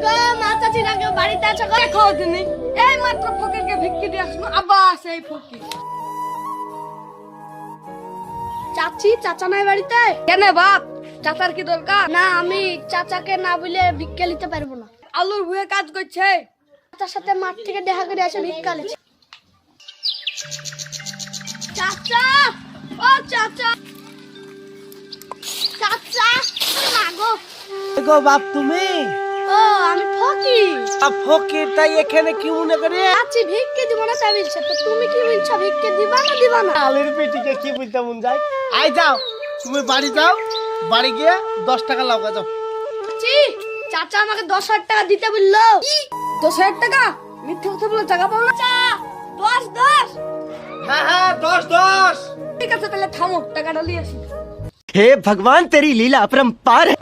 গো মা চাচি না কেউ বাড়িতে আছে গো দেখো দিনি এই মাত্র ফকিরকে ভিক্ষি দিয়ে আসলো আবার সেই ফকির চাচি চাচা নাই বাড়িতে কেন বাপ চাচার কি দরকার না আমি চাচাকে না বলে ভিক্ষা নিতে পারবো না আলুর ভুয়ে কাজ করছে চাচার সাথে মাঠ থেকে দেখা করে এসে ভিক্ষা নিচ্ছে চাচা ও চাচা চাচা মাগো গো বাপ তুমি ও আমি ফকির ফকির তাই এখানে কি মনে করে চাচি ভিক্ষে দিব না তাই বলছে তো তুমি কি বলছো ভিক্ষে দিবা না দিবা না আলুর পেটিকে কি বুঝতে মন যায় আই যাও তুমি বাড়ি যাও বাড়ি গিয়ে 10 টাকা লাগা যাও চাচি চাচা আমাকে 10,000 টাকা দিতে বললো 10,000 টাকা মিথ্যে কথা বলে টাকা পাবো না চা 10 হ্যাঁ হ্যাঁ 10 ঠিক আছে তাহলে থামো টাকাটা নিয়ে আসি हे भगवान तेरी लीला अपरंपार है।